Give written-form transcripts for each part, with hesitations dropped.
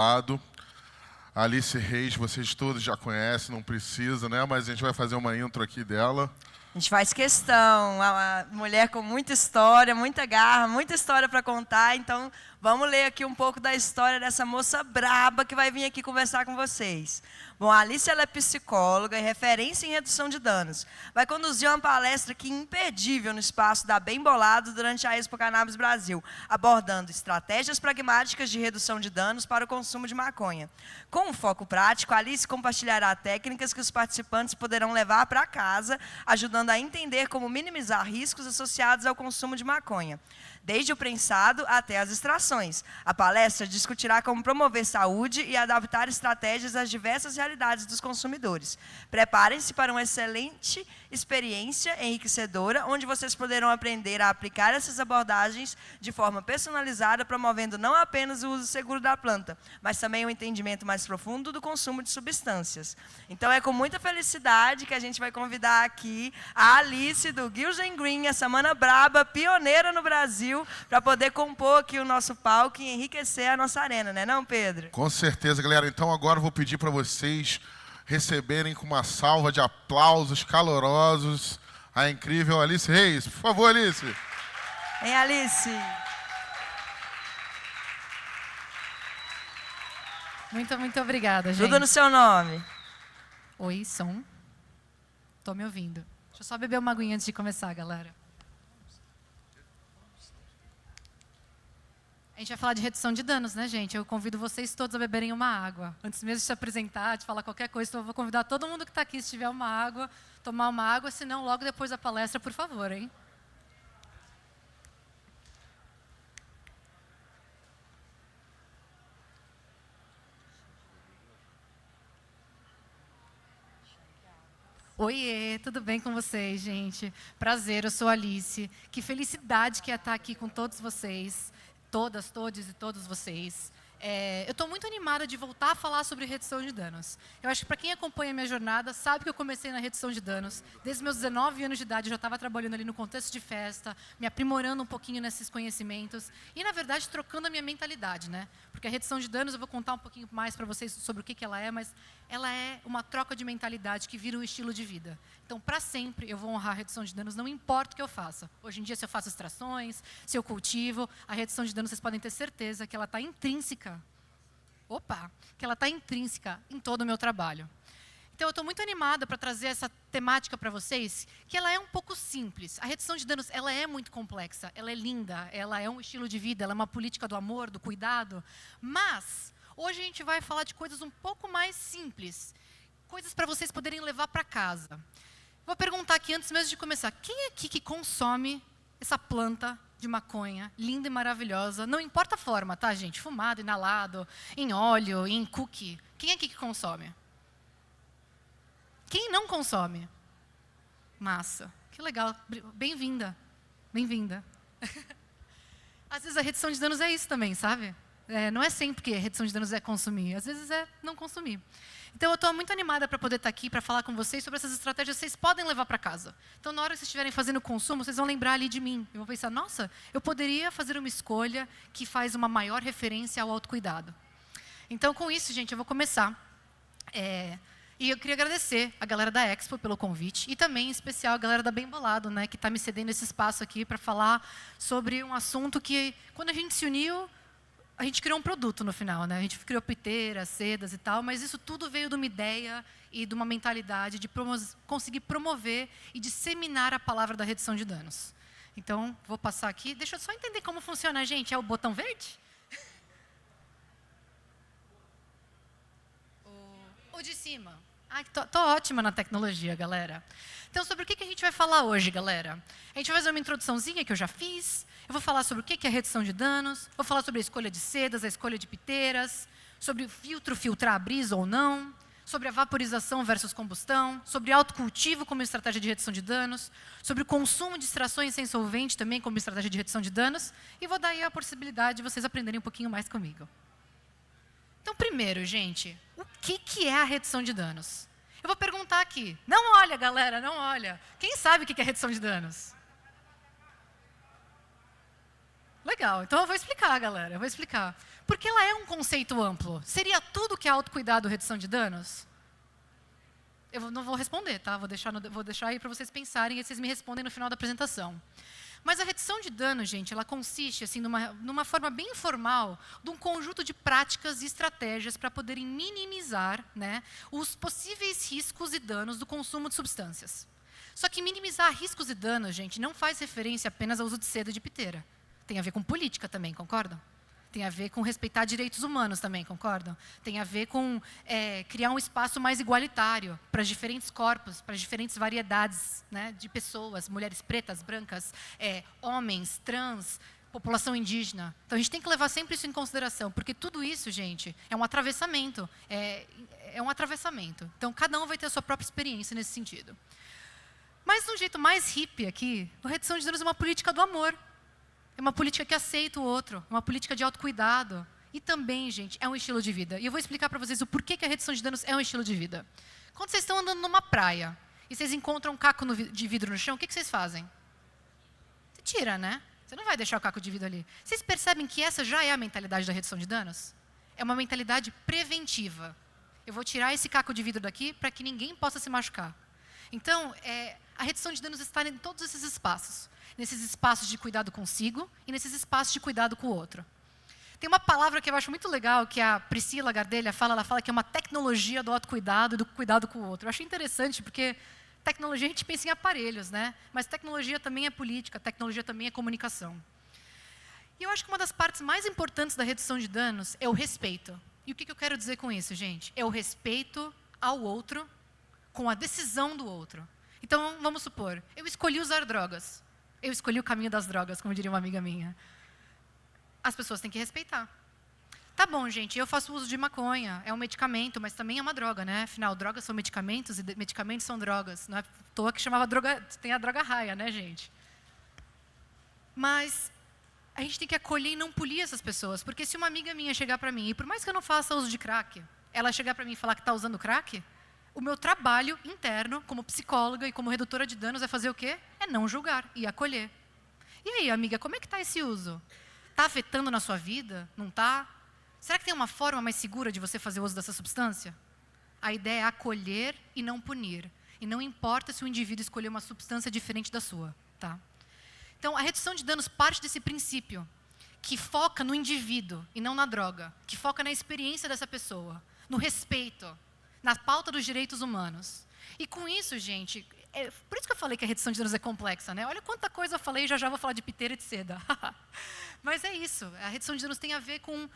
lado. A Alice Reis, vocês todos já conhecem, não precisa, né? Mas a gente vai fazer uma intro aqui dela. A gente faz questão, uma mulher com muita história, muita garra, muita história para contar. Então, vamos ler aqui um pouco da história dessa moça braba que vai vir aqui conversar com vocês. Bom, a Alice ela é psicóloga e referência em redução de danos. Vai conduzir uma palestra aqui imperdível no espaço da Bem Bolado durante a Expo Cannabis Brasil, abordando estratégias pragmáticas de redução de danos para o consumo de maconha. Com um foco prático, a Alice compartilhará técnicas que os participantes poderão levar para casa, ajudando a entender como minimizar riscos associados ao consumo de maconha, desde o prensado até as extrações. A palestra discutirá como promover saúde e adaptar estratégias às diversas realidades dos consumidores. Preparem-se para uma excelente experiência enriquecedora, onde vocês poderão aprender a aplicar essas abordagens de forma personalizada, promovendo não apenas o uso seguro da planta, mas também um entendimento mais profundo do consumo de substâncias. Então, é com muita felicidade que a gente vai convidar aqui a Alice do Gilgen Green, essa mana braba, pioneira no Brasil, para poder compor aqui o nosso palco e enriquecer a nossa arena, né não, Pedro? Com certeza, galera. Então agora eu vou pedir para vocês receberem com uma salva de aplausos calorosos a incrível Alice Reis. Por favor, Alice. Hein, Alice? Muito obrigada, gente. Tudo no seu nome. Oi, som. Tô me ouvindo. Deixa eu só beber uma aguinha antes de começar, galera. A gente vai falar de redução de danos, né, gente? Eu convido vocês todos a beberem uma água. Antes mesmo de se apresentar, de falar qualquer coisa, então eu vou convidar todo mundo que está aqui, se tiver uma água, tomar uma água, senão logo depois da palestra, por favor, hein? Oiê, tudo bem com vocês, gente? Prazer, eu sou a Alice. Que felicidade que é estar aqui com todos vocês. Todas, todos e todos vocês. Eu estou muito animada de voltar a falar sobre redução de danos. Eu acho que para quem acompanha a minha jornada, sabe que eu comecei na redução de danos. Desde meus 19 anos de idade, eu já estava trabalhando ali no contexto de festa, me aprimorando um pouquinho nesses conhecimentos e, na verdade, trocando a minha mentalidade, né? Porque a redução de danos, eu vou contar um pouquinho mais para vocês sobre o que ela é, mas ela é uma troca de mentalidade que vira um estilo de vida. Então, para sempre, eu vou honrar a redução de danos, não importa o que eu faça. Hoje em dia, se eu faço extrações, se eu cultivo, a redução de danos, vocês podem ter certeza que ela está intrínseca. Que ela está intrínseca em todo o meu trabalho. Então, eu estou muito animada para trazer essa temática para vocês, que ela é um pouco simples. A redução de danos, ela é muito complexa, ela é linda, ela é um estilo de vida, ela é uma política do amor, do cuidado. Mas, hoje a gente vai falar de coisas um pouco mais simples, coisas para vocês poderem levar para casa. Vou perguntar aqui, antes mesmo de começar, quem é aqui que consome essa planta de maconha, linda e maravilhosa? Não importa a forma, tá, gente? Fumado, inalado, em óleo, em cookie. Quem é aqui que consome? Quem não consome? Massa. Que legal. Bem-vinda. Bem-vinda. Às vezes a redução de danos é isso também, sabe? Não é sempre que a redução de danos é consumir. Às vezes é não consumir. Então, eu estou muito animada para poder estar aqui, para falar com vocês sobre essas estratégias que vocês podem levar para casa. Então, na hora que vocês estiverem fazendo consumo, vocês vão lembrar ali de mim. Eu vou pensar, nossa, eu poderia fazer uma escolha que faz uma maior referência ao autocuidado. Então, com isso, gente, eu vou começar. E eu queria agradecer a galera da Expo pelo convite e também, em especial, a galera da Bem Bolado, né, que está me cedendo esse espaço aqui para falar sobre um assunto que, quando a gente se uniu, a gente criou um produto no final, né? A gente criou piteiras, sedas e tal, mas isso tudo veio de uma ideia e de uma mentalidade de conseguir promover e disseminar a palavra da redução de danos. Então, vou passar aqui. Deixa eu só entender como funciona, gente. É o botão verde? O de cima. Ai, tô ótima na tecnologia, galera. Então, sobre o que a gente vai falar hoje, galera? A gente vai fazer uma introduçãozinha que eu já fiz. Eu vou falar sobre o que é redução de danos. Vou falar sobre a escolha de sedas, a escolha de piteiras. Sobre o filtro filtrar a brisa ou não. Sobre a vaporização versus combustão. Sobre autocultivo como estratégia de redução de danos. Sobre o consumo de extrações sem solvente também como estratégia de redução de danos. E vou dar aí a possibilidade de vocês aprenderem um pouquinho mais comigo. Então, primeiro, gente, o que é a redução de danos? Eu vou perguntar aqui. Não olha, galera, não olha. Quem sabe o que é redução de danos? Legal, então eu vou explicar, galera, eu vou explicar. Porque ela é um conceito amplo. Seria tudo que é autocuidado redução de danos? Eu não vou responder, tá? Vou deixar aí para vocês pensarem e vocês me respondem no final da apresentação. Mas a redução de danos, gente, ela consiste assim, numa forma bem informal de um conjunto de práticas e estratégias para poderem minimizar, né, os possíveis riscos e danos do consumo de substâncias. Só que minimizar riscos e danos, gente, não faz referência apenas ao uso de seda e de piteira. Tem a ver com política também, concordam? Tem a ver com respeitar direitos humanos também, concordam? Tem a ver com criar um espaço mais igualitário para diferentes corpos, para diferentes variedades, né, de pessoas, mulheres pretas, brancas, homens, trans, população indígena. Então, a gente tem que levar sempre isso em consideração, porque tudo isso, gente, é um atravessamento. É um atravessamento. Então, cada um vai ter a sua própria experiência nesse sentido. Mas, de um jeito mais hippie aqui, a redução de danos é uma política do amor. É uma política que aceita o outro, uma política de autocuidado. E também, gente, é um estilo de vida. E eu vou explicar para vocês o porquê que a redução de danos é um estilo de vida. Quando vocês estão andando numa praia e vocês encontram um caco de vidro no chão, o que vocês fazem? Você tira, né? Você não vai deixar o caco de vidro ali. Vocês percebem que essa já é a mentalidade da redução de danos? É uma mentalidade preventiva. Eu vou tirar esse caco de vidro daqui para que ninguém possa se machucar. Então, a redução de danos está em todos esses espaços. Nesses espaços de cuidado consigo e nesses espaços de cuidado com o outro. Tem uma palavra que eu acho muito legal, que a Priscila Gardelha fala, ela fala que é uma tecnologia do autocuidado e do cuidado com o outro. Eu achei interessante, porque tecnologia a gente pensa em aparelhos, né? Mas tecnologia também é política, tecnologia também é comunicação. E eu acho que uma das partes mais importantes da redução de danos é o respeito. E o que eu quero dizer com isso, gente? É o respeito ao outro com a decisão do outro. Então, vamos supor, eu escolhi usar drogas. Eu escolhi o caminho das drogas, como diria uma amiga minha. As pessoas têm que respeitar. Tá bom, gente, eu faço uso de maconha, é um medicamento, mas também é uma droga, né? Afinal, drogas são medicamentos e medicamentos são drogas. Não é à toa que chamava droga, tem a droga raia, né, gente? Mas a gente tem que acolher e não polir essas pessoas, porque se uma amiga minha chegar para mim, e por mais que eu não faça uso de crack, ela chegar para mim e falar que está usando crack, o meu trabalho interno, como psicóloga e como redutora de danos, é fazer o quê? É não julgar e acolher. E aí, amiga, como é que está esse uso? Está afetando na sua vida? Não está? Será que tem uma forma mais segura de você fazer uso dessa substância? A ideia é acolher e não punir. E não importa se o indivíduo escolher uma substância diferente da sua. Tá? Então, a redução de danos parte desse princípio, que foca no indivíduo e não na droga, que foca na experiência dessa pessoa, no respeito, na pauta dos direitos humanos. E com isso, gente, por isso que eu falei que a redução de danos é complexa, né? Olha quanta coisa eu falei, já vou falar de piteira e de seda. Mas é isso, a redução de danos tem a ver com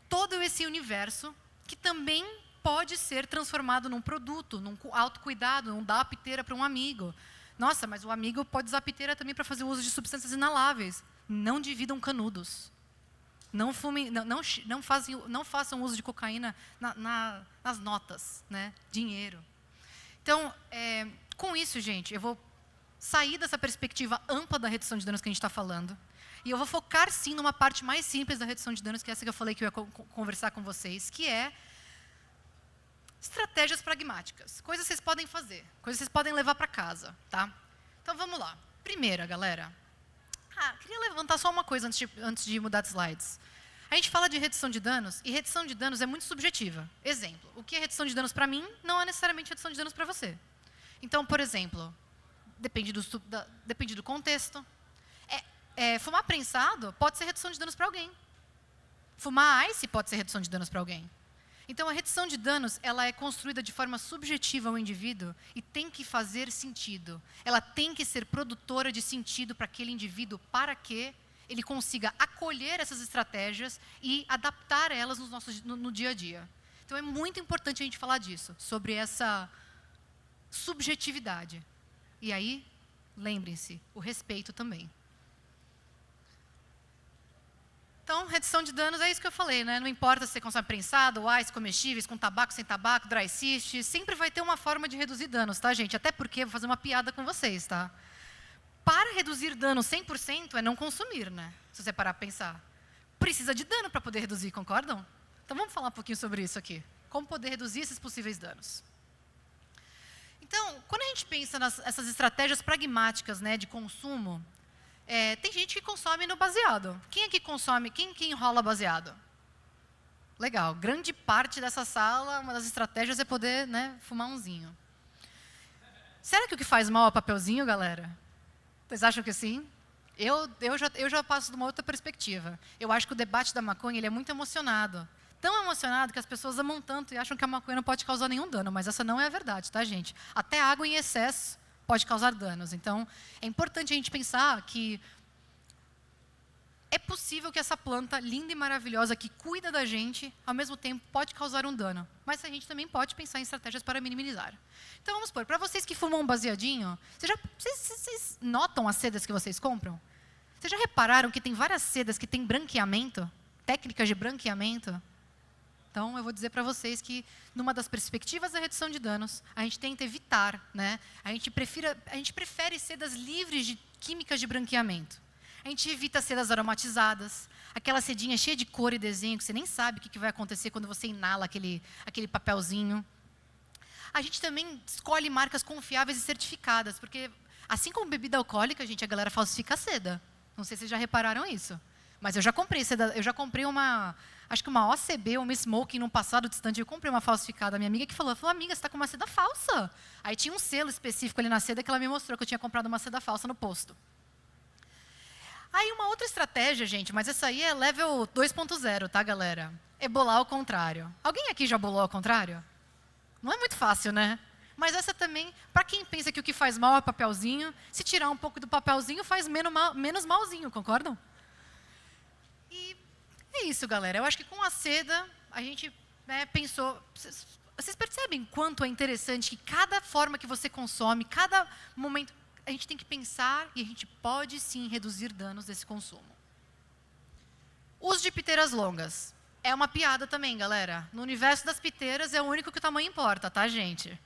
todo esse universo que também pode ser transformado num produto, num autocuidado, num dar a piteira para um amigo. Nossa, mas o amigo pode usar a piteira também para fazer uso de substâncias inaláveis. Não dividam canudos. Não fumem, não façam uso de cocaína nas notas, né? Dinheiro. Então, com isso, gente, eu vou sair dessa perspectiva ampla da redução de danos que a gente está falando. E eu vou focar, sim, numa parte mais simples da redução de danos, que é essa que eu falei que eu ia conversar com vocês, que é estratégias pragmáticas. Coisas que vocês podem fazer, coisas que vocês podem levar para casa, tá? Então, vamos lá. Primeira, galera. Queria levantar só uma coisa antes de mudar de slides. A gente fala de redução de danos, e redução de danos é muito subjetiva. Exemplo, o que é redução de danos para mim, não é necessariamente redução de danos para você. Então, por exemplo, depende do contexto. Fumar prensado pode ser redução de danos para alguém. Fumar ice pode ser redução de danos para alguém. Então, a redução de danos, ela é construída de forma subjetiva ao indivíduo e tem que fazer sentido. Ela tem que ser produtora de sentido para aquele indivíduo, para que ele consiga acolher essas estratégias e adaptar elas no dia a dia. Então, é muito importante a gente falar disso, sobre essa subjetividade. E aí, lembrem-se, o respeito também. Então, redução de danos é isso que eu falei, né? Não importa se você consome prensado, ice, comestíveis, com tabaco, sem tabaco, dry cyst, sempre vai ter uma forma de reduzir danos, tá, gente? Até porque, vou fazer uma piada com vocês, tá? Para reduzir dano 100% é não consumir, né? Se você parar para pensar. Precisa de dano para poder reduzir, concordam? Então, vamos falar um pouquinho sobre isso aqui. Como poder reduzir esses possíveis danos. Então, quando a gente pensa nessas estratégias pragmáticas, né, de consumo, tem gente que consome no baseado. Quem aqui consome, quem enrola baseado? Legal. Grande parte dessa sala, uma das estratégias é poder, né, fumar umzinho. Será que o que faz mal é o papelzinho, galera? Vocês acham que sim? Eu já passo de uma outra perspectiva. Eu acho que o debate da maconha ele é muito emocionado. Tão emocionado que as pessoas amam tanto e acham que a maconha não pode causar nenhum dano. Mas essa não é a verdade, tá, gente? Até água em excesso pode causar danos. Então, é importante a gente pensar que é possível que essa planta linda e maravilhosa que cuida da gente, ao mesmo tempo pode causar um dano. Mas a gente também pode pensar em estratégias para minimizar. Então, vamos supor, para vocês que fumam um baseadinho, vocês notam as sedas que vocês compram? Vocês já repararam que tem várias sedas que têm branqueamento? Técnicas de branqueamento? Então, eu vou dizer para vocês que, numa das perspectivas da redução de danos, a gente tenta evitar, né? A gente prefere sedas livres de químicas de branqueamento. A gente evita sedas aromatizadas, aquela sedinha cheia de cor e desenho, que você nem sabe o que vai acontecer quando você inala aquele papelzinho. A gente também escolhe marcas confiáveis e certificadas, porque, assim como bebida alcoólica, gente, a galera falsifica a seda. Não sei se vocês já repararam isso. Mas eu já comprei seda, eu já comprei acho que uma OCB ou uma Smoking num passado distante. Eu comprei uma falsificada. A minha amiga que falou, amiga, você está com uma seda falsa. Aí tinha um selo específico ali na seda que ela me mostrou que eu tinha comprado uma seda falsa no posto. Aí uma outra estratégia, gente, mas essa aí é level 2.0, tá, galera? É bolar ao contrário. Alguém aqui já bolou ao contrário? Não é muito fácil, né? Mas essa também, para quem pensa que o que faz mal é papelzinho, se tirar um pouco do papelzinho, faz menos malzinho, concordam? E é isso, galera. Eu acho que com a seda, a gente pensou... Vocês percebem quanto é interessante que cada forma que você consome, cada momento... A gente tem que pensar e a gente pode, sim, reduzir danos desse consumo. Uso de piteiras longas. É uma piada também, galera. No universo das piteiras é o único que o tamanho importa, tá, gente?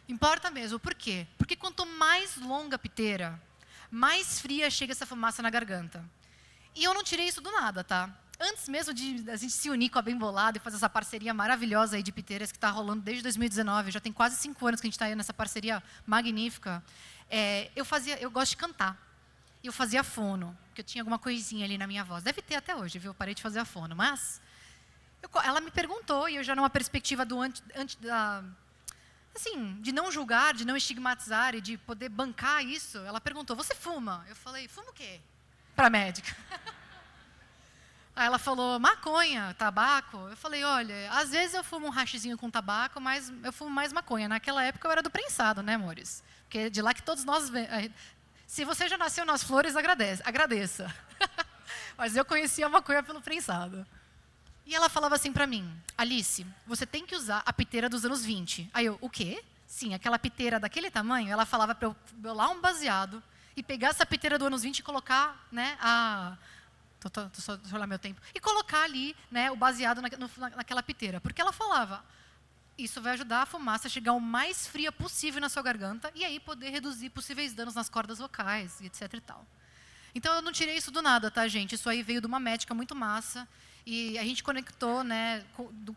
Importa mesmo. Por quê? Porque quanto mais longa a piteira, mais fria chega essa fumaça na garganta. E eu não tirei isso do nada, tá? Antes mesmo de a gente se unir com a Bem Bolado e fazer essa parceria maravilhosa aí de piteiras que está rolando desde 2019, já tem quase 5 anos que a gente está aí nessa parceria magnífica, eu gosto de cantar. E eu fazia fono, porque eu tinha alguma coisinha ali na minha voz. Deve ter até hoje, viu? Eu parei de fazer a fono. Mas ela me perguntou, e eu já numa perspectiva assim, de não julgar, de não estigmatizar e de poder bancar isso, ela perguntou, você fuma? Eu falei, fumo o quê? Para a médica. Aí ela falou, maconha, tabaco. Eu falei, olha, às vezes eu fumo um haxizinho com tabaco, mas eu fumo mais maconha. Naquela época eu era do prensado, né, amores? Porque é de lá que todos nós... Se você já nasceu nas flores, agradeça. Mas eu conhecia a maconha pelo prensado. E ela falava assim para mim, Alice, você tem que usar a piteira dos anos 20. Aí eu, o quê? Sim, aquela piteira daquele tamanho, ela falava para eu bolar um baseado e pegar essa piteira do anos 20 e colocar, né, deixa eu olhar meu tempo. E colocar ali, né, o baseado naquela piteira. Porque ela falava, isso vai ajudar a fumaça a chegar o mais fria possível na sua garganta e aí poder reduzir possíveis danos nas cordas vocais, e etc e tal. Então, eu não tirei isso do nada, tá, gente? Isso aí veio de uma médica muito massa. E a gente conectou, né,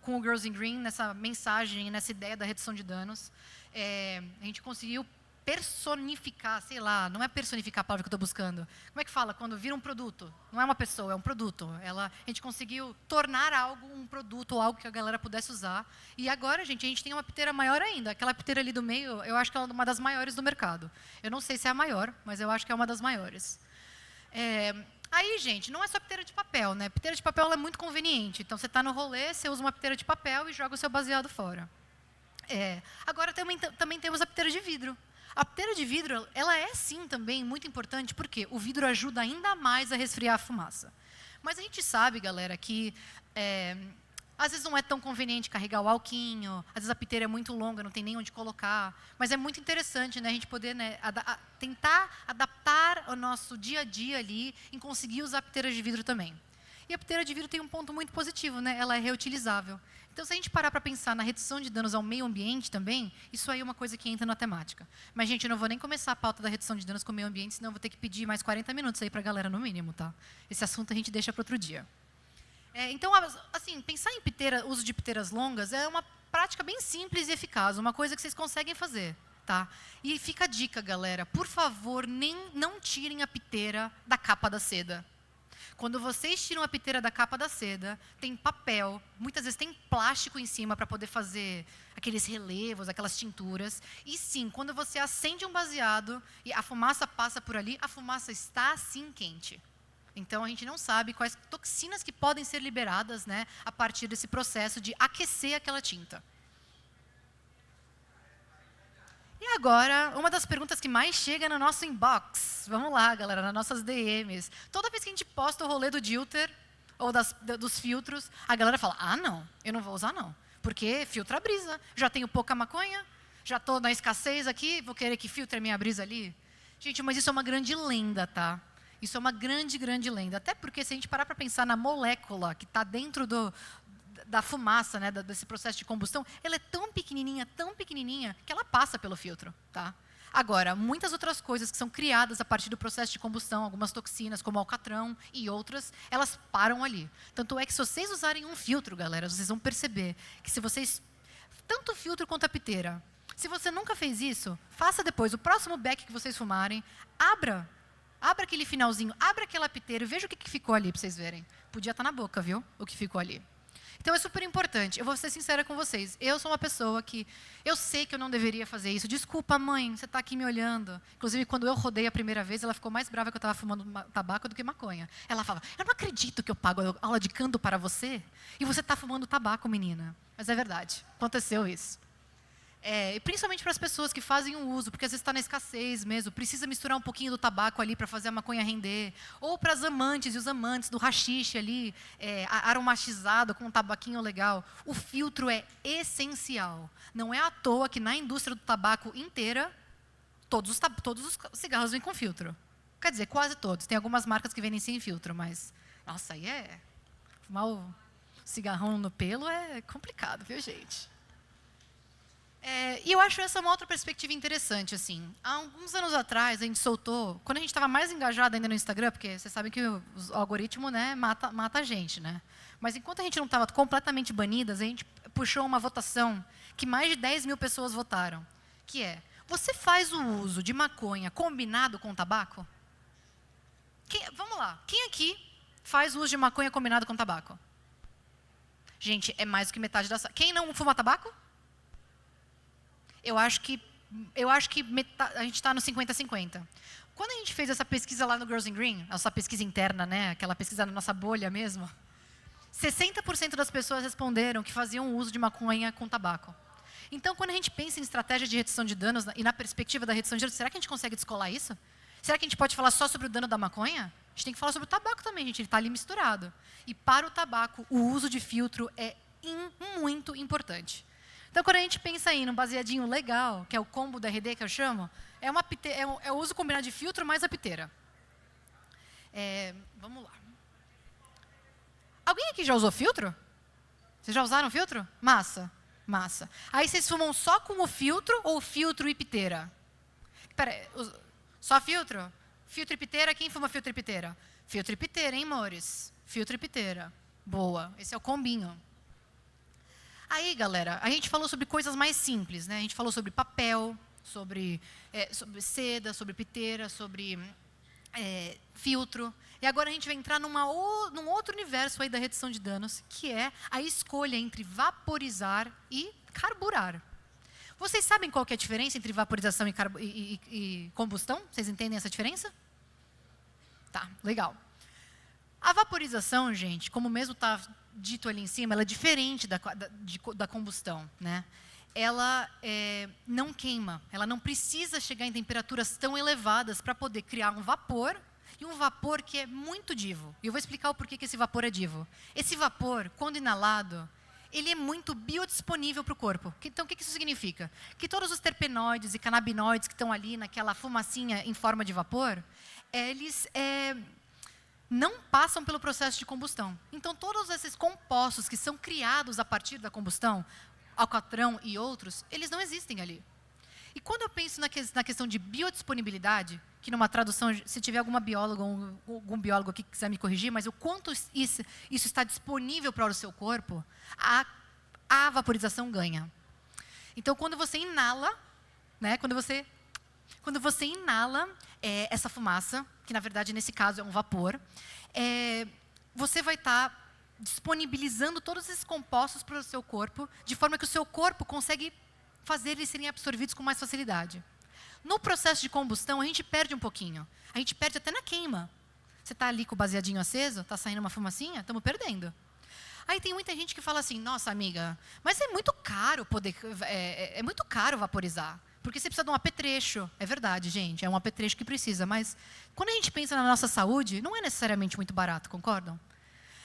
com o Girls in Green nessa mensagem, nessa ideia da redução de danos. A gente conseguiu personificar, sei lá, não é personificar a palavra que eu estou buscando. Como é que fala? Quando vira um produto. Não é uma pessoa, é um produto. A gente conseguiu tornar algo um produto ou algo que a galera pudesse usar. E agora, gente, a gente tem uma piteira maior ainda. Aquela piteira ali do meio, eu acho que é uma das maiores do mercado. Eu não sei se é a maior, mas eu acho que é uma das maiores. Aí, gente, não é só piteira de papel, né? Piteira de papel é muito conveniente. Então, você está no rolê, você usa uma piteira de papel e joga o seu baseado fora. Agora, também temos a piteira de vidro. A piteira de vidro, ela é sim também muito importante, porque o vidro ajuda ainda mais a resfriar a fumaça. Mas a gente sabe, galera, que às vezes não é tão conveniente carregar o alquinho, às vezes a piteira é muito longa, não tem nem onde colocar. Mas é muito interessante, né, a gente poder, né, tentar adaptar o nosso dia a dia ali em conseguir usar piteiras de vidro também. E a piteira de vidro tem um ponto muito positivo, né? Ela é reutilizável. Então, se a gente parar para pensar na redução de danos ao meio ambiente também, isso aí é uma coisa que entra na temática. Mas, gente, eu não vou nem começar a pauta da redução de danos com o meio ambiente, senão eu vou ter que pedir mais 40 minutos aí para a galera, no mínimo, tá? Esse assunto a gente deixa para outro dia. Então, assim, pensar em uso de piteiras longas é uma prática bem simples e eficaz, uma coisa que vocês conseguem fazer, tá? E fica a dica, galera, por favor, não tirem a piteira da capa da seda. Quando vocês tiram a piteira da capa da seda, tem papel, muitas vezes tem plástico em cima para poder fazer aqueles relevos, aquelas tinturas. E sim, quando você acende um baseado e a fumaça passa por ali, a fumaça está sim quente. Então, a gente não sabe quais toxinas que podem ser liberadas, né, a partir desse processo de aquecer aquela tinta. E agora, uma das perguntas que mais chega no nosso inbox. Vamos lá, galera, nas nossas DMs. Toda vez que a gente posta o rolê do Dilter, ou dos filtros, a galera fala, não, eu não vou usar não. Porque filtra a brisa. Já tenho pouca maconha, já estou na escassez aqui, vou querer que filtre a minha brisa ali. Gente, mas isso é uma grande lenda, tá? Isso é uma grande, grande lenda. Até porque se a gente parar para pensar na molécula que está dentro da fumaça, né, desse processo de combustão, ela é tão pequenininha, que ela passa pelo filtro, tá? Agora, muitas outras coisas que são criadas a partir do processo de combustão, algumas toxinas, como alcatrão e outras, elas param ali. Tanto é que se vocês usarem um filtro, galera, vocês vão perceber que se vocês... Tanto o filtro quanto a piteira. Se você nunca fez isso, faça depois. O próximo beck que vocês fumarem, abra aquele finalzinho, abra aquela piteira e veja o que ficou ali para vocês verem. Podia estar na boca, viu? O que ficou ali. Então, é super importante. Eu vou ser sincera com vocês. Eu sou uma pessoa que... Eu sei que eu não deveria fazer isso. Desculpa, mãe, você está aqui me olhando. Inclusive, quando eu rodei a primeira vez, ela ficou mais brava que eu estava fumando tabaco do que maconha. Ela falava, eu não acredito que eu pago aula de canto para você e você está fumando tabaco, menina. Mas é verdade. Aconteceu isso. E principalmente para as pessoas que fazem o uso, porque às vezes está na escassez mesmo, precisa misturar um pouquinho do tabaco ali para fazer a maconha render, ou para as amantes e os amantes do haxixe ali, aromatizado com um tabaquinho legal. O filtro é essencial. Não é à toa que na indústria do tabaco inteira, todos os cigarros vêm com filtro. Quer dizer, quase todos. Tem algumas marcas que vendem sem filtro, mas, nossa, aí fumar o cigarrão no pelo é complicado, viu, gente? E eu acho essa uma outra perspectiva interessante, assim. Há alguns anos atrás, a gente soltou... Quando a gente estava mais engajado ainda no Instagram, porque vocês sabem que o algoritmo, né, mata a gente, né? Mas enquanto a gente não estava completamente banidas, a gente puxou uma votação que mais de 10 mil pessoas votaram. Que é, você faz o uso de maconha combinado com tabaco? Vamos lá. Quem aqui faz o uso de maconha combinado com tabaco? Gente, é mais do que metade da sala. Quem não fuma tabaco? Eu acho que a gente está no 50-50. Quando a gente fez essa pesquisa lá no Girls in Green, essa pesquisa interna, né, aquela pesquisa na nossa bolha mesmo, 60% das pessoas responderam que faziam uso de maconha com tabaco. Então, quando a gente pensa em estratégia de redução de danos e na perspectiva da redução de danos, será que a gente consegue descolar isso? Será que a gente pode falar só sobre o dano da maconha? A gente tem que falar sobre o tabaco também, gente. Ele está ali misturado. E para o tabaco, o uso de filtro é muito importante. Então, quando a gente pensa aí num baseadinho legal, que é o combo da RD, que eu chamo, é o uso combinado de filtro mais a piteira. Vamos lá. Alguém aqui já usou filtro? Vocês já usaram filtro? Massa. Aí vocês fumam só com o filtro ou filtro e piteira? Espera, só filtro? Filtro e piteira, quem fuma filtro e piteira? Filtro e piteira, hein, amores? Filtro e piteira. Boa, esse é o combinho. Aí, galera, a gente falou sobre coisas mais simples, né? A gente falou sobre papel, sobre seda, sobre piteira, sobre filtro. E agora a gente vai entrar num outro universo aí da redução de danos, que é a escolha entre vaporizar e carburar. Vocês sabem qual que é a diferença entre vaporização e combustão? Vocês entendem essa diferença? Tá, legal. A vaporização, gente, como mesmo está dito ali em cima, ela é diferente da combustão, né? Ela não queima, ela não precisa chegar em temperaturas tão elevadas para poder criar um vapor, e um vapor que é muito divo. E eu vou explicar o porquê que esse vapor é divo. Esse vapor, quando inalado, ele é muito biodisponível para o corpo. Então, o que isso significa? Que todos os terpenoides e canabinoides que estão ali naquela fumacinha em forma de vapor, eles não passam pelo processo de combustão. Então, todos esses compostos que são criados a partir da combustão, alcatrão e outros, eles não existem ali. E quando eu penso na questão de biodisponibilidade, que numa tradução, se tiver alguma bióloga ou algum biólogo aqui que quiser me corrigir, mas o quanto isso está disponível para o seu corpo, a vaporização ganha. Então, quando você inala, né, quando você inala, essa fumaça, que na verdade nesse caso é um vapor, você vai estar disponibilizando todos esses compostos para o seu corpo, de forma que o seu corpo consegue fazer eles serem absorvidos com mais facilidade. No processo de combustão, a gente perde um pouquinho. A gente perde até na queima. Você está ali com o baseadinho aceso, está saindo uma fumacinha, estamos perdendo. Aí tem muita gente que fala assim, nossa, amiga, mas é muito caro é muito caro vaporizar. Porque você precisa de um apetrecho. É verdade, gente, é um apetrecho que precisa. Mas quando a gente pensa na nossa saúde, não é necessariamente muito barato, concordam?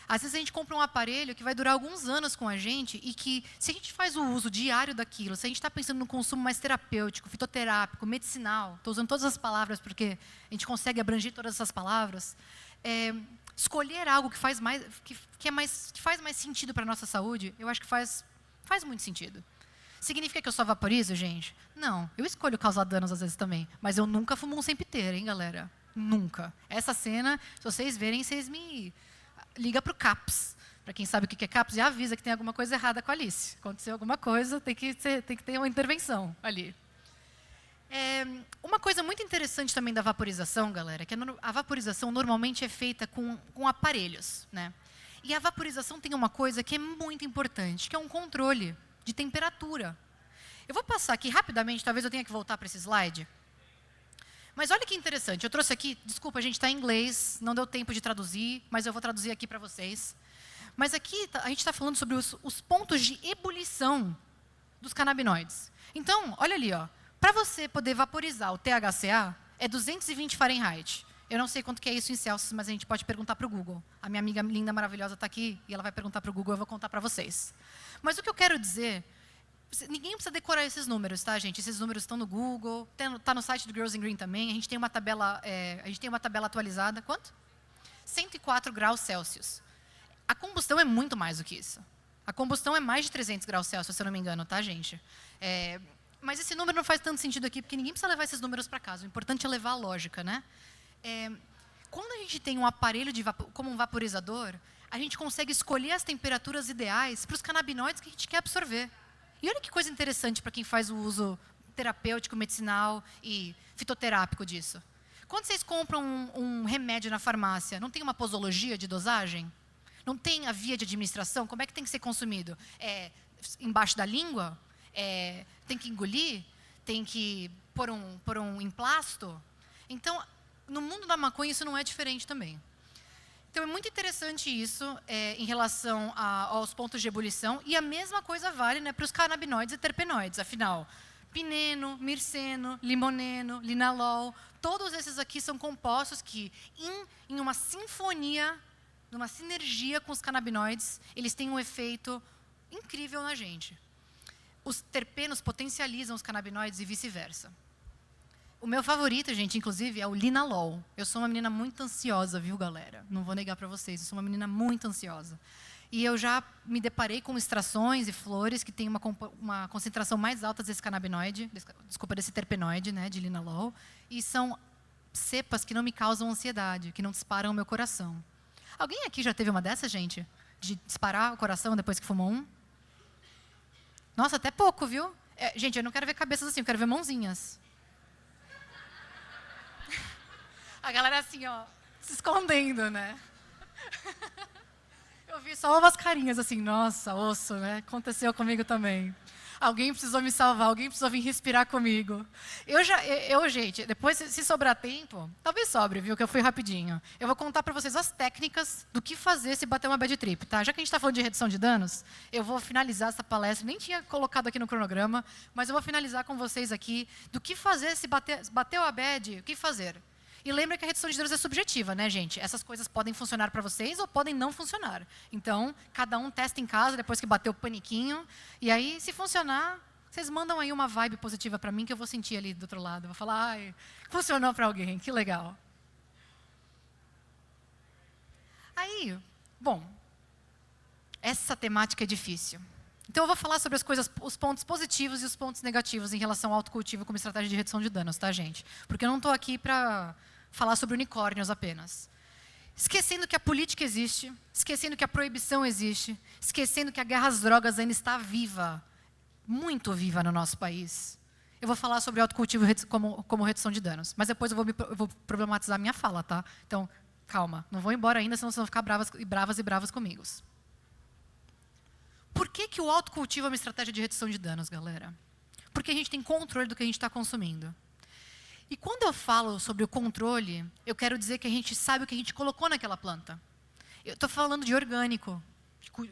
Às vezes a gente compra um aparelho que vai durar alguns anos com a gente e que, se a gente faz o uso diário daquilo, se a gente está pensando no consumo mais terapêutico, fitoterápico, medicinal, estou usando todas as palavras porque a gente consegue abranger todas essas palavras, escolher algo que faz mais sentido para a nossa saúde, eu acho que faz muito sentido. Significa que eu só vaporizo, gente? Não, eu escolho causar danos às vezes também, mas eu nunca fumo um sempiterra, hein, galera? Nunca. Essa cena, se vocês verem, vocês me... liga para o CAPS. Para quem sabe o que é CAPS, já avisa que tem alguma coisa errada com a Alice. Aconteceu alguma coisa, tem que ter uma intervenção ali. Uma coisa muito interessante também da vaporização, galera, é que a vaporização normalmente é feita com aparelhos, né? E a vaporização tem uma coisa que é muito importante, que é um controle de temperatura. Eu vou passar aqui rapidamente, talvez eu tenha que voltar para esse slide. Mas olha que interessante, eu trouxe aqui, desculpa, a gente está em inglês, não deu tempo de traduzir, mas eu vou traduzir aqui para vocês. Mas aqui a gente está falando sobre os pontos de ebulição dos canabinoides. Então, olha ali, ó, para você poder vaporizar o THCA, é 220 Fahrenheit. Eu não sei quanto que é isso em Celsius, mas a gente pode perguntar para o Google. A minha amiga linda, maravilhosa está aqui, e ela vai perguntar para o Google, eu vou contar para vocês. Mas o que eu quero dizer... Ninguém precisa decorar esses números, tá, gente? Esses números estão no Google, está no site do Girls in Green também. A gente tem uma tabela atualizada. Quanto? 104 graus Celsius. A combustão é muito mais do que isso. A combustão é mais de 300 graus Celsius, se eu não me engano, tá, gente? Mas esse número não faz tanto sentido aqui, porque ninguém precisa levar esses números para casa. O importante é levar a lógica, né? Quando a gente tem um aparelho como um vaporizador, a gente consegue escolher as temperaturas ideais para os canabinoides que a gente quer absorver. E olha que coisa interessante para quem faz o uso terapêutico, medicinal e fitoterápico disso. Quando vocês compram um remédio na farmácia, não tem uma posologia de dosagem? Não tem a via de administração? Como é que tem que ser consumido? Embaixo da língua? Tem que engolir? Tem que pôr um emplasto? Então, no mundo da maconha, isso não é diferente também. Então, é muito interessante isso em relação aos pontos de ebulição. E a mesma coisa vale, né, para os canabinoides e terpenoides. Afinal, pineno, mirceno, limoneno, linalol, todos esses aqui são compostos que, em uma sinfonia, numa sinergia com os canabinoides, eles têm um efeito incrível na gente. Os terpenos potencializam os canabinoides e vice-versa. O meu favorito, gente, inclusive, é o linalol. Eu sou uma menina muito ansiosa, viu, galera? Não vou negar para vocês, eu sou uma menina muito ansiosa. E eu já me deparei com extrações e flores que têm uma concentração mais alta desse canabinoide, desse terpenoide, né, de linalol, e são cepas que não me causam ansiedade, que não disparam o meu coração. Alguém aqui já teve uma dessas, gente? De disparar o coração depois que fumou um? Nossa, até pouco, viu? Gente, eu não quero ver cabeças assim, eu quero ver mãozinhas. A galera assim, ó, se escondendo, né? Eu vi só umas carinhas assim, nossa, osso, né? Aconteceu comigo também. Alguém precisou me salvar, alguém precisou vir respirar comigo. Gente, depois, se sobrar tempo, talvez sobre, viu, que eu fui rapidinho. Eu vou contar para vocês as técnicas do que fazer se bater uma bad trip, tá? Já que a gente está falando de redução de danos, eu vou finalizar essa palestra, nem tinha colocado aqui no cronograma, mas eu vou finalizar com vocês aqui do que fazer se bateu a bad, o que fazer. E lembra que a redução de danos é subjetiva, né, gente? Essas coisas podem funcionar para vocês ou podem não funcionar. Então, cada um testa em casa depois que bateu o paniquinho. E aí, se funcionar, vocês mandam aí uma vibe positiva para mim que eu vou sentir ali do outro lado. Eu vou falar, ai, funcionou para alguém, que legal. Aí, bom, essa temática é difícil. Então, eu vou falar sobre os pontos positivos e os pontos negativos em relação ao autocultivo como estratégia de redução de danos, tá, gente? Porque eu não estou aqui para falar sobre unicórnios apenas. Esquecendo que a política existe, esquecendo que a proibição existe, esquecendo que a guerra às drogas ainda está viva, muito viva no nosso país. eu vou falar sobre autocultivo como redução de danos. Mas depois eu vou problematizar a minha fala, tá? Então, calma, não vou embora ainda, senão vocês vão ficar bravas comigo. Por que o autocultivo é uma estratégia de redução de danos, galera? Porque a gente tem controle do que a gente está consumindo. E quando eu falo sobre o controle, eu quero dizer que a gente sabe o que a gente colocou naquela planta. Eu estou falando de orgânico,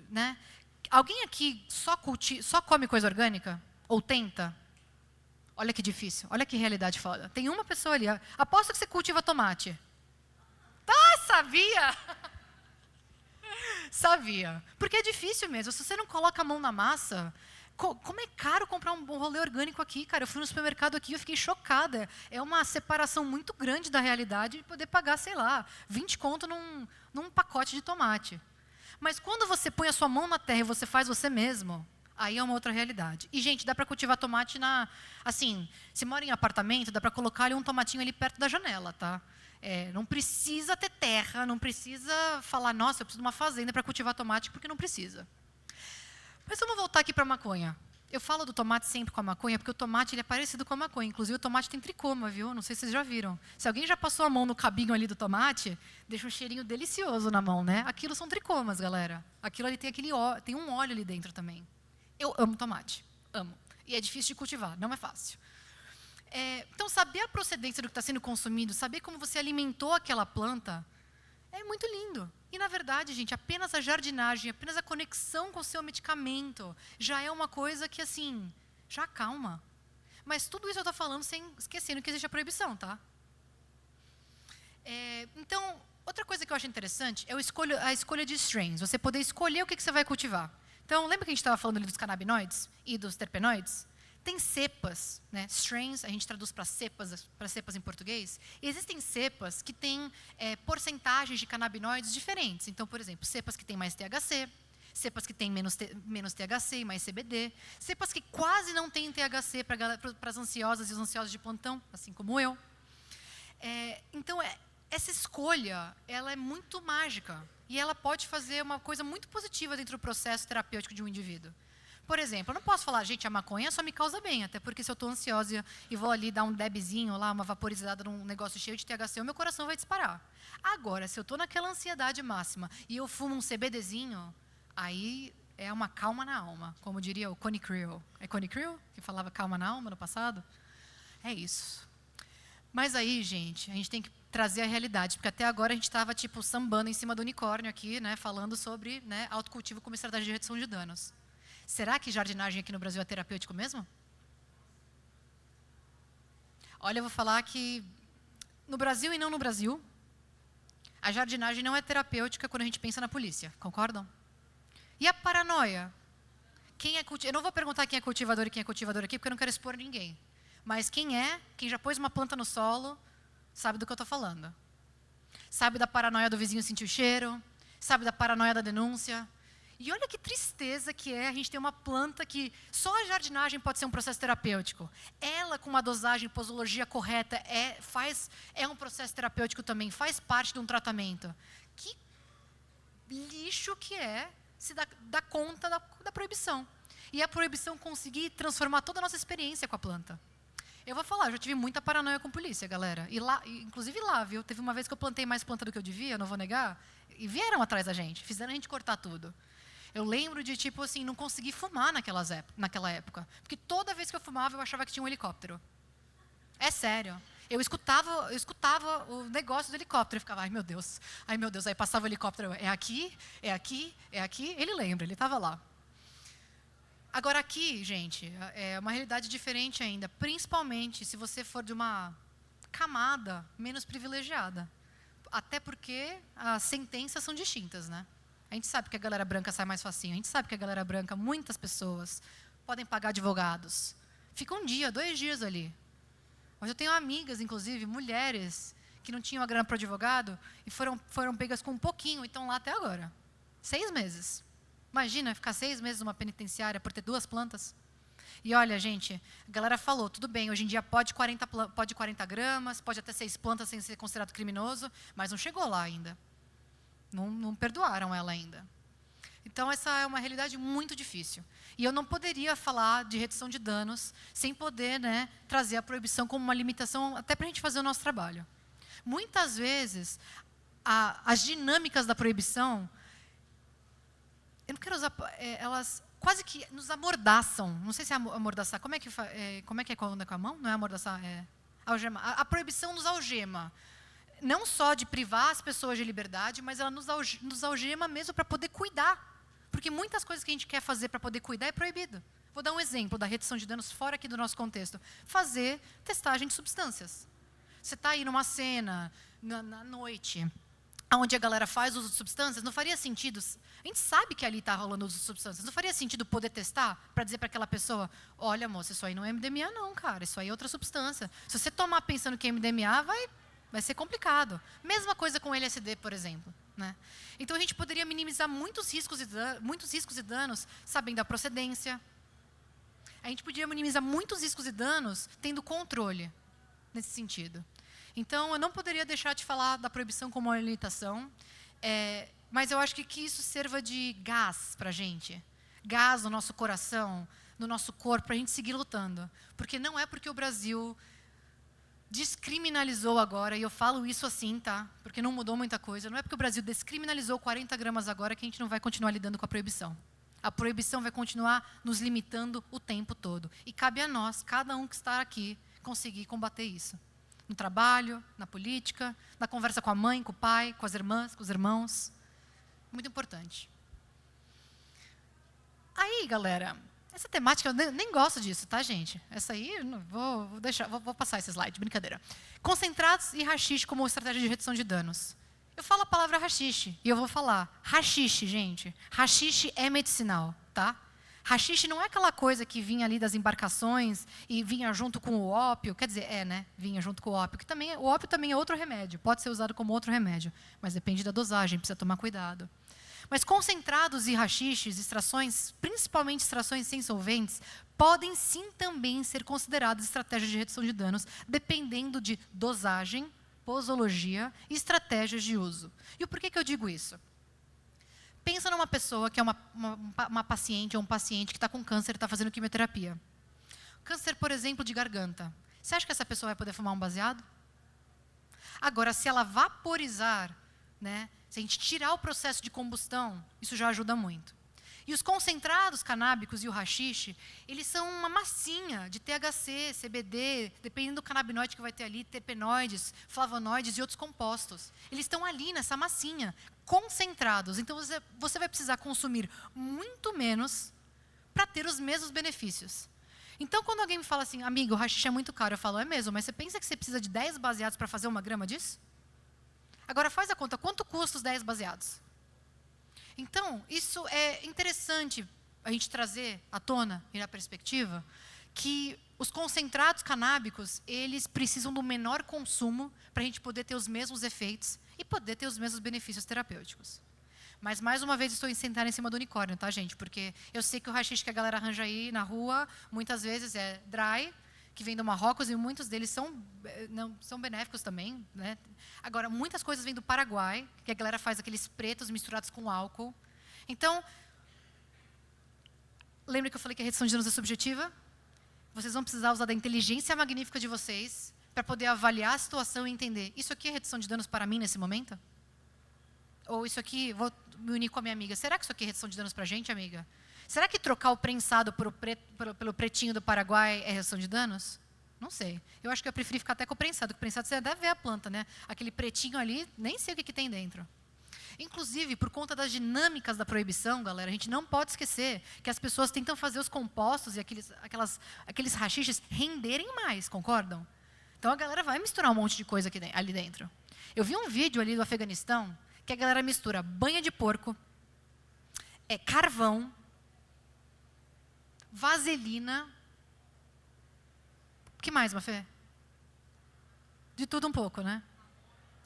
né? Alguém aqui só come coisa orgânica? Ou tenta? Olha que difícil, olha que realidade foda. Tem uma pessoa ali, aposto que você cultiva tomate. Ah, sabia! Sabia. Porque é difícil mesmo. Se você não coloca a mão na massa, como é caro comprar um rolê orgânico aqui, cara. Eu fui no supermercado aqui e eu fiquei chocada. É uma separação muito grande da realidade de poder pagar, sei lá, 20 conto num pacote de tomate. Mas quando você põe a sua mão na terra e você faz você mesmo, aí é uma outra realidade. E, gente, dá para cultivar tomate assim, se mora em apartamento, dá para colocar ali um tomatinho ali perto da janela, tá? Não precisa ter terra, não precisa falar, nossa, eu preciso de uma fazenda para cultivar tomate, porque não precisa. Mas vamos voltar aqui para a maconha. Eu falo do tomate sempre com a maconha, porque o tomate ele é parecido com a maconha. Inclusive, o tomate tem tricoma, viu? Não sei se vocês já viram. Se alguém já passou a mão no cabinho ali do tomate, deixa um cheirinho delicioso na mão, né? Aquilo são tricomas, galera. Aquilo ali tem um óleo ali dentro também. Eu amo tomate, amo. E é difícil de cultivar, não é fácil. Então, saber a procedência do que está sendo consumido, saber como você alimentou aquela planta, é muito lindo. E, na verdade, gente, apenas a jardinagem, apenas a conexão com o seu medicamento, já é uma coisa que, assim, já acalma. Mas tudo isso eu estou falando esquecendo que existe a proibição, tá? Então, outra coisa que eu acho interessante é a escolha de strains. Você poder escolher o que você vai cultivar. Então, lembra que a gente estava falando ali dos canabinoides e dos terpenoides? Tem cepas, né? Strains, a gente traduz para cepas em português. E existem cepas que têm porcentagens de canabinoides diferentes. Então, por exemplo, cepas que têm mais THC, cepas que têm menos THC e mais CBD, cepas que quase não têm THC para as ansiosas e os ansiosos de plantão, assim como eu. Então, essa escolha, ela é muito mágica. E ela pode fazer uma coisa muito positiva dentro do processo terapêutico de um indivíduo. Por exemplo, eu não posso falar, gente, a maconha só me causa bem, até porque se eu estou ansiosa e vou ali dar um debzinho lá, uma vaporizada num negócio cheio de THC, o meu coração vai disparar. Agora, se eu estou naquela ansiedade máxima e eu fumo um CBDzinho, aí é uma calma na alma, como diria o Connie Creel. É Connie Creel que falava calma na alma no passado? É isso. Mas aí, gente, a gente tem que trazer a realidade, porque até agora a gente estava, tipo, sambando em cima do unicórnio aqui, né, falando sobre, né, autocultivo como estratégia de redução de danos. Será que jardinagem aqui no Brasil é terapêutico mesmo? Olha, eu vou falar que no Brasil e não no Brasil, a jardinagem não é terapêutica quando a gente pensa na polícia, concordam? E a paranoia? Eu não vou perguntar quem é cultivador e quem é cultivador aqui, porque eu não quero expor ninguém. Mas quem já pôs uma planta no solo, sabe do que eu estou falando. Sabe da paranoia do vizinho sentir o cheiro, sabe da paranoia da denúncia. E olha que tristeza que é a gente ter uma planta que só a jardinagem pode ser um processo terapêutico. Ela, com uma dosagem, posologia correta, é um processo terapêutico também, faz parte de um tratamento. Que lixo que é se dar conta da proibição. E a proibição conseguir transformar toda a nossa experiência com a planta. Eu vou falar, eu já tive muita paranoia com polícia, galera. Inclusive lá, viu? Teve uma vez que eu plantei mais planta do que eu devia, não vou negar, e vieram atrás da gente, fizeram a gente cortar tudo. Eu lembro de, tipo assim, não conseguir fumar naquela época. Porque toda vez que eu fumava, eu achava que tinha um helicóptero. É sério. Eu escutava o negócio do helicóptero e ficava, ai meu Deus. Aí passava o helicóptero, é aqui. Ele lembra, ele estava lá. Agora aqui, gente, é uma realidade diferente ainda. Principalmente se você for de uma camada menos privilegiada. Até porque as sentenças são distintas, né? A gente sabe que a galera branca sai mais facinho. A gente sabe que a galera branca, muitas pessoas, podem pagar advogados. Fica 1 dia, 2 dias ali. Mas eu tenho amigas, inclusive, mulheres, que não tinham a grana para o advogado e foram pegas com um pouquinho e estão lá até agora. 6 meses. Imagina ficar 6 meses numa penitenciária por ter 2 plantas. E olha, gente, a galera falou, tudo bem, hoje em dia pode 40 gramas, pode até 6 plantas sem ser considerado criminoso, mas não chegou lá ainda. Não perdoaram ela ainda. Então, essa é uma realidade muito difícil. E eu não poderia falar de redução de danos sem poder, né, trazer a proibição como uma limitação até para a gente fazer o nosso trabalho. Muitas vezes, as dinâmicas da proibição, eu não quero usar, elas quase que nos amordaçam. Não sei se é amordaçar. Como é que é quando é com a mão? Não é amordaçar, é algemar. A proibição nos algema. Não só de privar as pessoas de liberdade, mas ela nos algema mesmo para poder cuidar. Porque muitas coisas que a gente quer fazer para poder cuidar é proibido. Vou dar um exemplo da redução de danos fora aqui do nosso contexto. Fazer testagem de substâncias. Você está aí numa cena, na noite, onde a galera faz uso de substâncias, não faria sentido, a gente sabe que ali está rolando uso de substâncias, não faria sentido poder testar para dizer para aquela pessoa, olha moça, isso aí não é MDMA não, cara, isso aí é outra substância. Se você tomar pensando que é MDMA, vai ser complicado. Mesma coisa com LSD, por exemplo. Né? Então, a gente poderia minimizar muitos riscos e danos sabendo a procedência. A gente podia minimizar muitos riscos e danos tendo controle nesse sentido. Então, eu não poderia deixar de falar da proibição como uma limitação, mas eu acho que isso sirva de gás para a gente. Gás no nosso coração, no nosso corpo, para a gente seguir lutando. Porque não é porque o Brasil descriminalizou agora, e eu falo isso assim, tá? Porque não mudou muita coisa. Não é porque o Brasil descriminalizou 40 gramas agora que a gente não vai continuar lidando com a proibição. A proibição vai continuar nos limitando o tempo todo. E cabe a nós, cada um que está aqui, conseguir combater isso. No trabalho, na política, na conversa com a mãe, com o pai, com as irmãs, com os irmãos. Muito importante. Aí, galera, essa temática, eu nem gosto disso, tá, gente? Essa aí, eu não vou passar esse slide, brincadeira. Concentrados e haxixe como estratégia de redução de danos. Eu falo a palavra haxixe, e eu vou falar. Haxixe, gente. Haxixe é medicinal, tá? Haxixe não é aquela coisa que vinha ali das embarcações e vinha junto com o ópio. Quer dizer, né? Vinha junto com o ópio. O ópio também é outro remédio. Pode ser usado como outro remédio. Mas depende da dosagem, precisa tomar cuidado. Mas concentrados e haxiches, extrações, principalmente extrações sem solventes, podem sim também ser consideradas estratégias de redução de danos, dependendo de dosagem, posologia e estratégias de uso. E o porquê que eu digo isso? Pensa numa pessoa que é uma paciente ou um paciente que está com câncer e está fazendo quimioterapia. Câncer, por exemplo, de garganta. Você acha que essa pessoa vai poder fumar um baseado? Agora, se ela vaporizar, né, se a gente tirar o processo de combustão, isso já ajuda muito. E os concentrados canábicos e o haxixe, eles são uma massinha de THC, CBD, dependendo do canabinoide que vai ter ali, terpenoides, flavonoides e outros compostos. Eles estão ali nessa massinha, concentrados. Então, você vai precisar consumir muito menos para ter os mesmos benefícios. Então, quando alguém me fala assim, amigo, o haxixe é muito caro, eu falo, é mesmo, mas você pensa que você precisa de 10 baseados para fazer 1 grama disso? Agora, faz a conta, quanto custa os 10 baseados? Então, isso é interessante a gente trazer à tona e na perspectiva que os concentrados canábicos, eles precisam do menor consumo para a gente poder ter os mesmos efeitos e poder ter os mesmos benefícios terapêuticos. Mas, mais uma vez, estou sentando em cima do unicórnio, tá, gente? Porque eu sei que o haxixe que a galera arranja aí na rua, muitas vezes é dry, que vem do Marrocos, e muitos deles são benéficos também. Né? Agora, muitas coisas vêm do Paraguai, que a galera faz aqueles pretos misturados com álcool. Então, lembra que eu falei que a redução de danos é subjetiva? Vocês vão precisar usar da inteligência magnífica de vocês para poder avaliar a situação e entender, isso aqui é redução de danos para mim nesse momento? Ou isso aqui, vou me unir com a minha amiga, será que isso aqui é redução de danos para a gente, amiga? Será que trocar o prensado pelo pretinho do Paraguai é redução de danos? Não sei. Eu acho que eu preferi ficar até com o prensado, porque o prensado você deve ver a planta, né? Aquele pretinho ali, nem sei o que tem dentro. Inclusive, por conta das dinâmicas da proibição, galera, a gente não pode esquecer que as pessoas tentam fazer os compostos e aqueles haxiches renderem mais, concordam? Então a galera vai misturar um monte de coisa ali dentro. Eu vi um vídeo ali do Afeganistão que a galera mistura banha de porco, carvão, vaselina. O que mais, Mafê? De tudo um pouco, né?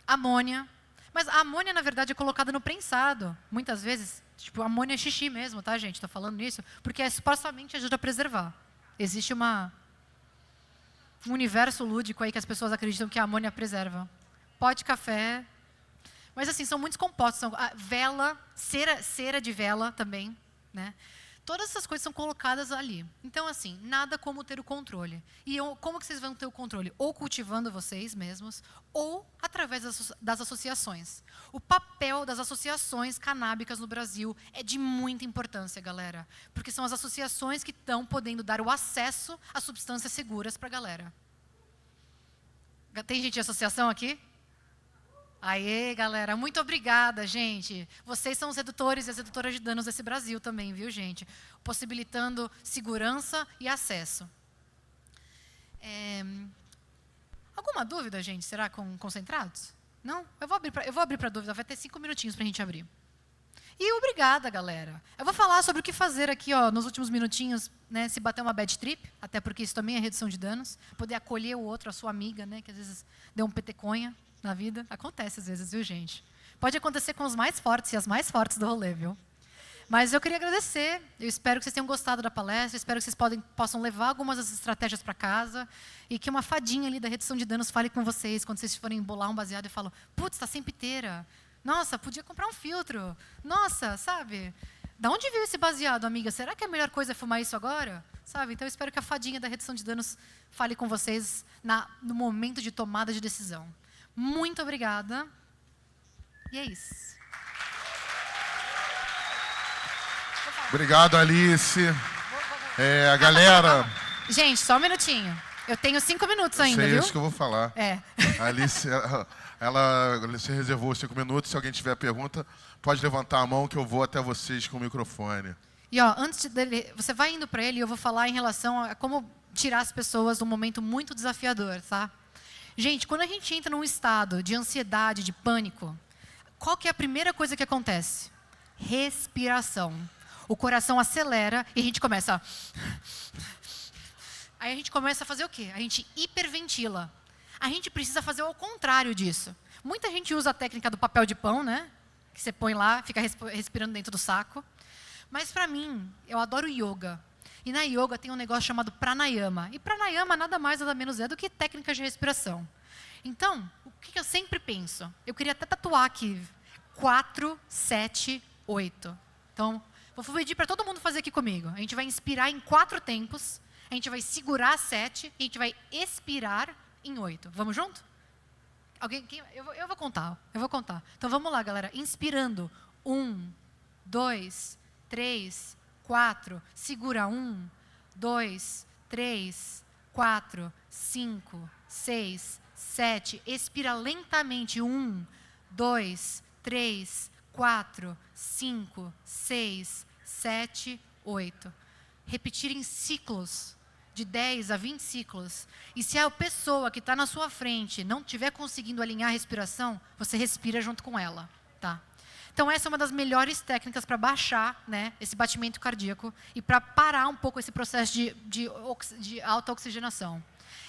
Amônia. Mas a amônia, na verdade, é colocada no prensado. Muitas vezes, tipo, amônia é xixi mesmo, tá, gente? Estou falando nisso. Porque supostamente ajuda a preservar. Existe um universo lúdico aí que as pessoas acreditam que a amônia preserva. Pó de café. Mas assim, são muitos compostos. São vela, cera de vela também, né? Todas essas coisas são colocadas ali. Então, assim, nada como ter o controle. E como que vocês vão ter o controle? Ou cultivando vocês mesmos, ou através das associações. O papel das associações canábicas no Brasil é de muita importância, galera. Porque são as associações que estão podendo dar o acesso a substâncias seguras para a galera. Tem gente de associação aqui? Aê, galera, muito obrigada, gente. Vocês são os redutores e as redutoras de danos desse Brasil também, viu, gente? Possibilitando segurança e acesso. Alguma dúvida, gente? Será com concentrados? Não? Eu vou abrir para dúvida, vai ter 5 minutinhos para a gente abrir. E obrigada, galera. Eu vou falar sobre o que fazer aqui, ó, nos últimos minutinhos, né, se bater uma bad trip, até porque isso também é redução de danos, poder acolher o outro, a sua amiga, né, que às vezes deu um peteconha na vida. Acontece às vezes, viu, gente? Pode acontecer com os mais fortes e as mais fortes do rolê, viu? Mas eu queria agradecer. Eu espero que vocês tenham gostado da palestra. Espero que vocês possam levar algumas das estratégias para casa e que uma fadinha ali da redução de danos fale com vocês quando vocês forem bolar um baseado e falam: putz, está sem piteira. Nossa, podia comprar um filtro. Nossa, sabe? Da onde veio esse baseado, amiga? Será que a melhor coisa é fumar isso agora? Sabe? Então eu espero que a fadinha da redução de danos fale com vocês no momento de tomada de decisão. Muito obrigada. E é isso. Obrigado, Alice. A galera... Gente, só um minutinho. Eu tenho 5 minutos ainda, Sei, viu? isso que eu vou falar. A Alice, ela se reservou os 5 minutos. Se alguém tiver pergunta, pode levantar a mão que eu vou até vocês com o microfone. E ó, antes dele, você vai indo para ele e eu vou falar em relação a como tirar as pessoas de um momento muito desafiador, tá? Gente, quando a gente entra num estado de ansiedade, de pânico, qual que é a primeira coisa que acontece? Respiração. O coração acelera e a gente começa... Aí a gente começa a fazer o quê? A gente hiperventila. A gente precisa fazer o contrário disso. Muita gente usa a técnica do papel de pão, né? Que você põe lá, fica respirando dentro do saco. Mas para mim, eu adoro yoga. E na yoga tem um negócio chamado pranayama. E pranayama nada mais nada menos é do que técnicas de respiração. Então, o que eu sempre penso? Eu queria até tatuar aqui 4, 7, 8. Então, vou pedir para todo mundo fazer aqui comigo. A gente vai inspirar em 4 tempos, a gente vai segurar 7 e a gente vai expirar em 8. Vamos junto? Eu vou contar. Então vamos lá, galera. Inspirando. 1, 2, 3, 4. Segura. 1, 2, 3, 4, 5, 6, 7. Expira lentamente. 1, 2, 3, 4, 5, 6, 7, 8. Repetir em ciclos, de 10 a 20 ciclos. E se a pessoa que está na sua frente não estiver conseguindo alinhar a respiração, você respira junto com ela, tá? Então essa é uma das melhores técnicas para baixar, né, esse batimento cardíaco e para parar um pouco esse processo de alta oxigenação.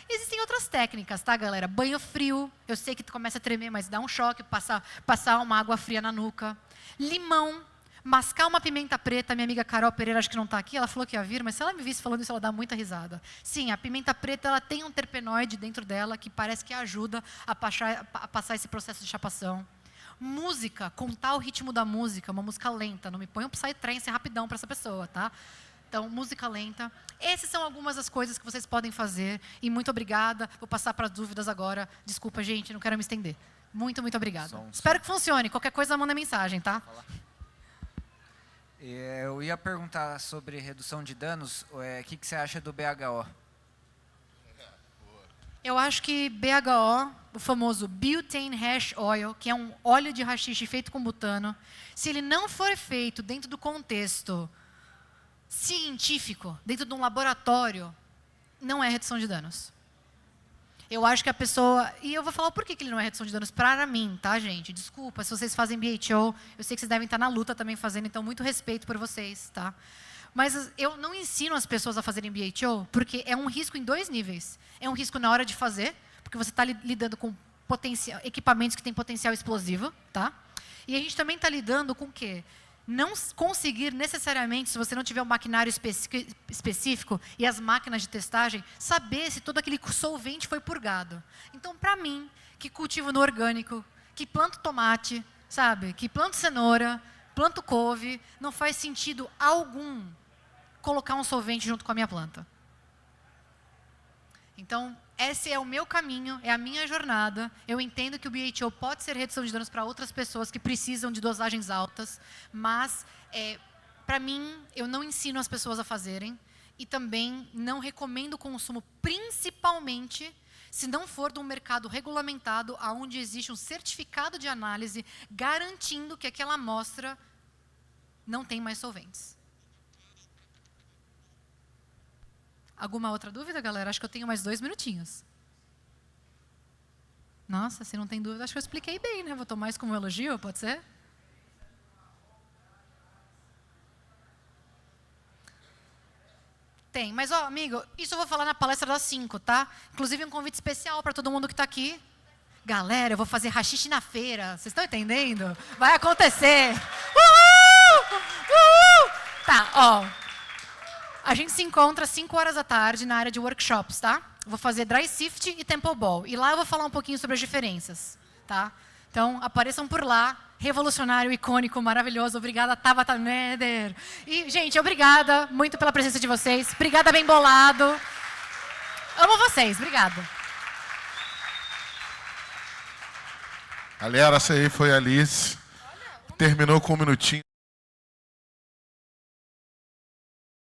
Existem outras técnicas, tá, galera? Banho frio, eu sei que tu começa a tremer, mas dá um choque, passar uma água fria na nuca. Limão, mascar uma pimenta preta. Minha amiga Carol Pereira, acho que não está aqui, ela falou que ia vir, mas se ela me visse falando isso, ela dá muita risada. Sim, a pimenta preta, ela tem um terpenoide dentro dela que parece que ajuda a passar esse processo de chapação. Música, contar o ritmo da música, uma música lenta. Não me põe um psytrance rapidão para essa pessoa, tá? Então, música lenta. Essas são algumas das coisas que vocês podem fazer. E muito obrigada. Vou passar para as dúvidas agora. Desculpa, gente, não quero me estender. Muito, muito obrigada. Espero que funcione. Qualquer coisa, manda mensagem, tá? Eu ia perguntar sobre redução de danos. O que você acha do BHO? Eu acho que BHO, o famoso Butane Hash Oil, que é um óleo de haxixe feito com butano, se ele não for feito dentro do contexto científico, dentro de um laboratório, não é redução de danos. Eu acho que a pessoa... E eu vou falar o porquê que ele não é redução de danos para mim, tá, gente? Desculpa, se vocês fazem BHO, eu sei que vocês devem estar na luta também fazendo, então muito respeito por vocês, tá? Mas eu não ensino as pessoas a fazerem BHO, porque é um risco em 2 níveis. É um risco na hora de fazer, porque você está lidando com equipamentos que têm potencial explosivo, tá? E a gente também está lidando com o quê? Não conseguir necessariamente, se você não tiver um maquinário específico e as máquinas de testagem, saber se todo aquele solvente foi purgado. Então, para mim, que cultivo no orgânico, que planto tomate, sabe? Que planto cenoura, planto couve, não faz sentido algum colocar um solvente junto com a minha planta. Então, esse é o meu caminho, é a minha jornada. Eu entendo que o BHO pode ser redução de danos para outras pessoas que precisam de dosagens altas, mas, para mim, eu não ensino as pessoas a fazerem e também não recomendo o consumo, principalmente se não for de um mercado regulamentado, onde existe um certificado de análise garantindo que aquela amostra não tem mais solventes. Alguma outra dúvida, galera? Acho que eu tenho mais 2 minutinhos. Nossa, se não tem dúvida, acho que eu expliquei bem, né? Vou tomar isso como um elogio, pode ser? Tem, mas ó, amigo, isso eu vou falar na palestra das 5, tá? Inclusive um convite especial para todo mundo que está aqui. Galera, eu vou fazer haxixe na feira, vocês estão entendendo? Vai acontecer! Uhul! Uhul! Tá, ó. A gente se encontra às 5 horas da tarde na área de workshops, tá? Vou fazer Dry Sift e Temple Ball. E lá eu vou falar um pouquinho sobre as diferenças, tá? Então, apareçam por lá. Revolucionário, icônico, maravilhoso. Obrigada, Tabata Meder. E, gente, obrigada muito pela presença de vocês. Obrigada, Bem Bolado. Amo vocês. Obrigada. Galera, essa aí foi a Alice. Terminou com um minutinho.